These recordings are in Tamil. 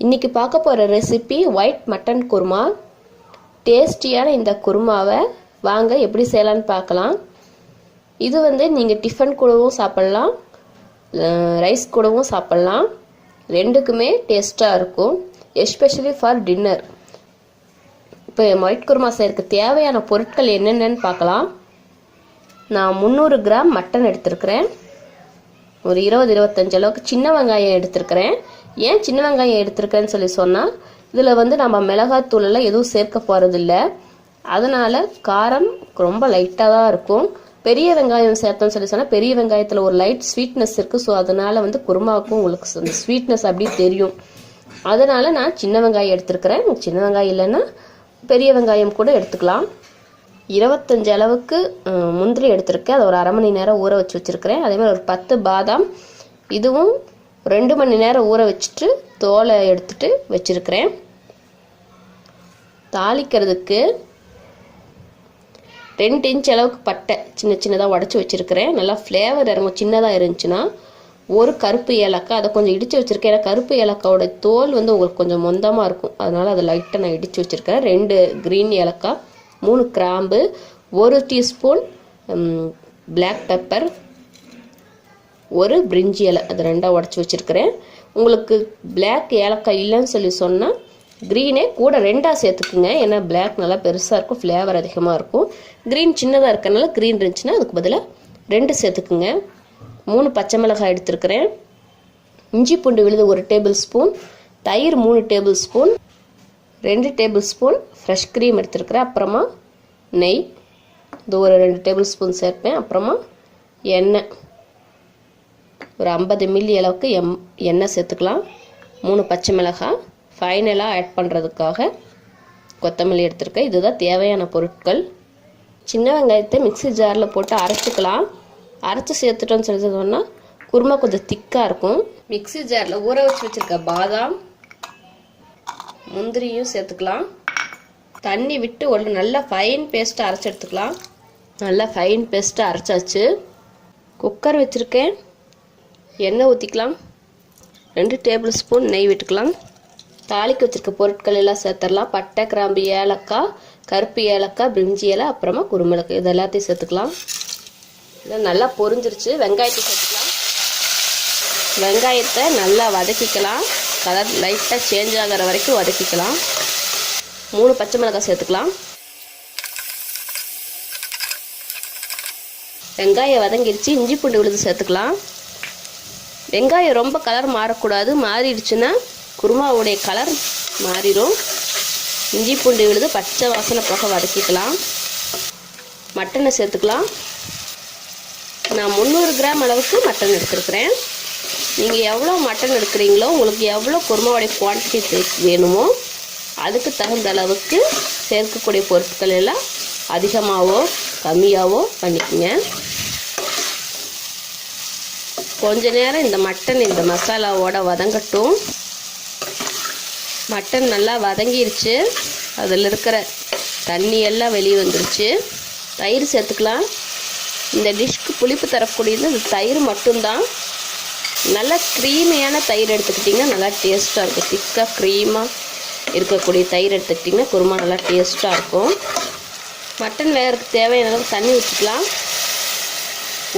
இன்னைக்கு பார்க்க போகிற ரெசிபி ஒயிட் மட்டன் குருமா. டேஸ்டியான இந்த குருமாவை வாங்க எப்படி செய்யலான்னு பார்க்கலாம். இது நீங்கள் டிஃபன் கூடவும் சாப்பிட்லாம், ரைஸ் கூடவும் சாப்பிட்லாம். ரெண்டுக்குமே டேஸ்ட்டாக இருக்கும், எஸ்பெஷலி ஃபார் டின்னர். இப்போ ஒயிட் குருமா செய்யறதுக்கு தேவையான பொருட்கள் என்னென்னு பார்க்கலாம். நான் 300 கிராம் மட்டன் எடுத்துருக்கிறேன். ஒரு 20-25 அளவுக்கு சின்ன வெங்காயம் எடுத்துருக்கிறேன். ஏன் சின்ன வெங்காயம் எடுத்துருக்கேன்னு சொன்னால் இதில் நம்ம மிளகாத்தூளெல்லாம் எதுவும் சேர்க்க போகிறதில்ல. அதனால் காரம் ரொம்ப லைட்டாக தான் இருக்கும். பெரிய வெங்காயம் சேர்த்தோன்னு சொன்னால் பெரிய வெங்காயத்தில் ஒரு லைட் ஸ்வீட்னஸ் இருக்குது. ஸோ அதனால் குருமாவுக்கும் உங்களுக்கு அந்த ஸ்வீட்னஸ் அப்படி தெரியும். அதனால் நான் சின்ன வெங்காயம் எடுத்துருக்கிறேன். சின்ன வெங்காயம் இல்லைன்னா பெரிய வெங்காயம் கூட எடுத்துக்கலாம். 25 அளவுக்கு முந்திரி எடுத்திருக்கேன். அதை ஒரு அரை மணி நேரம் ஊற வச்சுருக்கிறேன். அதே மாதிரி ஒரு 10 பாதாம், இதுவும் 2 மணி நேரம் ஊற வச்சுட்டு தோலை எடுத்துட்டு வச்சுருக்கிறேன். தாளிக்கிறதுக்கு 2 இன்ச் அளவுக்கு பட்டை சின்ன சின்னதாக உடச்சி வச்சுருக்கிறேன். நல்லா ஃப்ளேவர் இறங்கும். சின்னதாக இருந்துச்சுன்னா ஒரு கருப்பு ஏலக்காய் அதை கொஞ்சம் இடித்து வச்சுருக்கேன். ஏன்னா கருப்பு ஏலக்காயோட தோல் உங்களுக்கு கொஞ்சம் மொந்தமாக இருக்கும். அதனால் அதை லைட்டாக நான் இடித்து வச்சுருக்கேன். 2 க்ரீன் ஏலக்காய், 3 கிராம்பு, 1 டீஸ்பூன் பிளாக் பெப்பர், 1 பிரிஞ்சி இலை, அது 2ஆக உடச்சி வச்சுருக்கிறேன். உங்களுக்கு பிளாக் ஏலக்காய் இல்லைன்னு சொன்னால் க்ரீனே கூட 2ஆக சேர்த்துக்குங்க. ஏன்னா பிளாக் நல்லா பெருசாக இருக்கும், ஃப்ளேவர் அதிகமாக இருக்கும். க்ரீன் சின்னதாக இருக்கிறனால க்ரீன் இருந்துச்சுன்னா அதுக்கு பதிலாக 2 சேர்த்துக்குங்க. 3 பச்சை மிளகாய் எடுத்துருக்கிறேன். இஞ்சி பூண்டு விழுது 1 டேபிள் ஸ்பூன், தயிர் 3 table spoon, 2 table spoon fresh cream எடுத்துருக்கிறேன். அப்புறமா நெய், இது ஒரு 2 டேபிள் ஸ்பூன் சேர்ப்பேன். அப்புறமா எண்ணெய் ஒரு 50 மில்லி அளவுக்கு எண்ணெய் சேர்த்துக்கலாம். 3 பச்சை மிளகாய், ஃபைனலாக ஆட் பண்ணுறதுக்காக கொத்தமல்லி எடுத்துருக்கேன். இதுதான் தேவையான பொருட்கள். சின்ன வெங்காயத்தை மிக்ஸி ஜாரில் போட்டு அரைச்சிக்கலாம். அரைச்சி சேர்த்துட்டோன்னு சொன்னால் குருமா கொஞ்சம் திக்காக இருக்கும். மிக்ஸி ஜாரில் ஊற வச்சுருக்க பாதாம், முந்திரியும் சேர்த்துக்கலாம். தண்ணி விட்டு ஒரு நல்ல ஃபைன் பேஸ்ட்டாக அரைச்சி எடுத்துக்கலாம். நல்லா ஃபைன் பேஸ்ட்டாக அரைச்சாச்சு. குக்கர் வச்சுருக்கேன். எண்ணெய் ஊற்றிக்கலாம். 2 டேபிள் ஸ்பூன் நெய் விட்டுக்கலாம். தாளிக்கு வச்சுருக்க பொருட்கள் எல்லாம் சேர்த்துடலாம். பட்டை, கிராம்பு, ஏலக்காய், கருப்பு ஏலக்காய், பிரிஞ்சி இலை, அப்புறமா குருமிளகு, இது எல்லாத்தையும் சேர்த்துக்கலாம். இதெல்லாம் நல்லா பொரிஞ்சிருச்சு. வெங்காயத்தை சேர்த்துக்கலாம். வெங்காயத்தை நல்லா வதக்கிக்கலாம். கலர் லைட்டாக சேஞ்ச் ஆகிற வரைக்கும் வதக்கிக்கலாம். 3 பச்சை மிளகாய் சேர்த்துக்கலாம். வெங்காயம் வதங்கிடுச்சு. இஞ்சி பூண்டு விழுது சேர்த்துக்கலாம். வெங்காயம் ரொம்ப கலர் மாறக்கூடாது. மாறிடுச்சுன்னா குருமாவுடைய கலர் மாறிடும். இஞ்சி பூண்டு விழுது பச்சை வாசனை போக வதக்கிக்கலாம். மட்டனை சேர்த்துக்கலாம். நான் 300 கிராம் அளவுக்கு மட்டன் எடுத்துருக்கிறேன். நீங்கள் எவ்வளோ மட்டன் எடுக்கிறீங்களோ, உங்களுக்கு எவ்வளோ குருமாவுடைய குவான்டிட்டி வேணுமோ அதுக்கு தகுந்த அளவுக்கு சேர்க்கக்கூடிய பொருட்கள் எல்லாம் அதிகமாகவோ கம்மியாகவோ பண்ணிக்கோங்க. கொஞ்ச நேரம் இந்த மட்டன் இந்த மசாலாவோட வதங்கட்டும். மட்டன் நல்லா வதங்கிருச்சு. அதில் இருக்கிற தண்ணி எல்லாம் வெளியே வந்துருச்சு. தயிர் சேர்த்துக்கலாம். இந்த டிஷ்க்கு புளிப்பு தரக்கூடியது இந்த தயிர் மட்டும்தான். நல்லா க்ரீமியான தயிர் எடுத்துக்கிட்டிங்கன்னா நல்லா டேஸ்ட்டாக இருக்கும். திக்காக க்ரீமாக இருக்கக்கூடிய தயிர் எடுத்துக்கிட்டிங்கன்னா குருமா நல்லா டேஸ்ட்டாக இருக்கும். மட்டன் வேகிறதுக்கு தேவையான அளவுக்கு தண்ணி ஊற்றிக்கலாம்.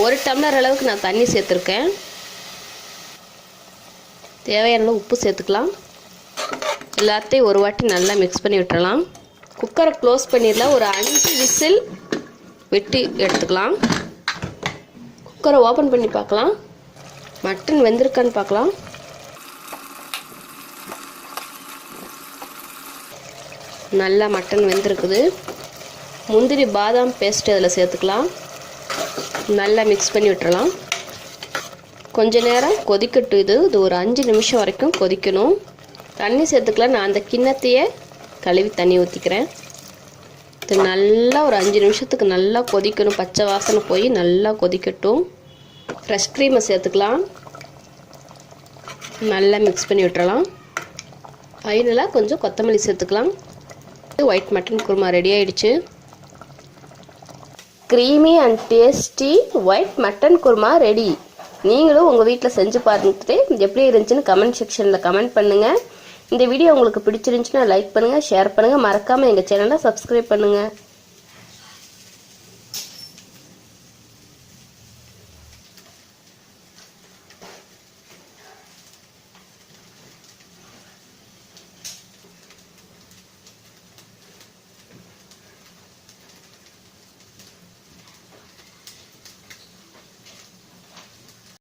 1 டம்ளர் அளவுக்கு நான் தண்ணி சேர்த்துருக்கேன். தேவையான அளவு உப்பு சேர்த்துக்கலாம். எல்லாத்தையும் ஒரு வாட்டி நல்லா மிக்ஸ் பண்ணி விட்டுறலாம். குக்கரை க்ளோஸ் பண்ணிடலாம். ஒரு 5 விசில் வெட்டி எடுத்துக்கலாம். குக்கரை ஓப்பன் பண்ணி பார்க்கலாம். மட்டன் வெந்திருக்கான்னு பார்க்கலாம். நல்லா மட்டன் வெந்திருக்குது. முந்திரி பாதாம் பேஸ்ட் அதில் சேர்த்துக்கலாம். நல்லா மிக்ஸ் பண்ணி விட்டுறலாம். கொஞ்ச நேரம் கொதிக்கட்டும். இது ஒரு 5 நிமிஷம் வரைக்கும் கொதிக்கணும். தண்ணி சேர்த்துக்கலாம். நான் அந்த கிண்ணத்தையே கழுவி தண்ணி ஊற்றிக்கிறேன். இது நல்லா ஒரு 5 நிமிஷத்துக்கு நல்லா கொதிக்கணும். பச்சை வாசனை போய் நல்லா கொதிக்கட்டும். ஃப்ரெஷ் க்ரீமை சேர்த்துக்கலாம். நல்லா மிக்ஸ் பண்ணி விட்டுறலாம். ஃபைனலாக கொஞ்சம் கொத்தமல்லி சேர்த்துக்கலாம். ஒயிட் மட்டன் குருமா ரெடி ஆகிடுச்சு. Creamy and tasty white mutton kurma ready. நீங்களும் உங்கள் வீட்டில் செஞ்சு பார்த்துட்டு எப்படி இருந்துச்சுன்னு கமெண்ட் செக்ஷனில் கமெண்ட் பண்ணுங்கள். இந்த வீடியோ உங்களுக்கு பிடிச்சிருந்துச்சுன்னா லைக் பண்ணுங்கள், ஷேர் பண்ணுங்கள், மறக்காமல் எங்கள் சேனலை சப்ஸ்கிரைப் பண்ணுங்கள்.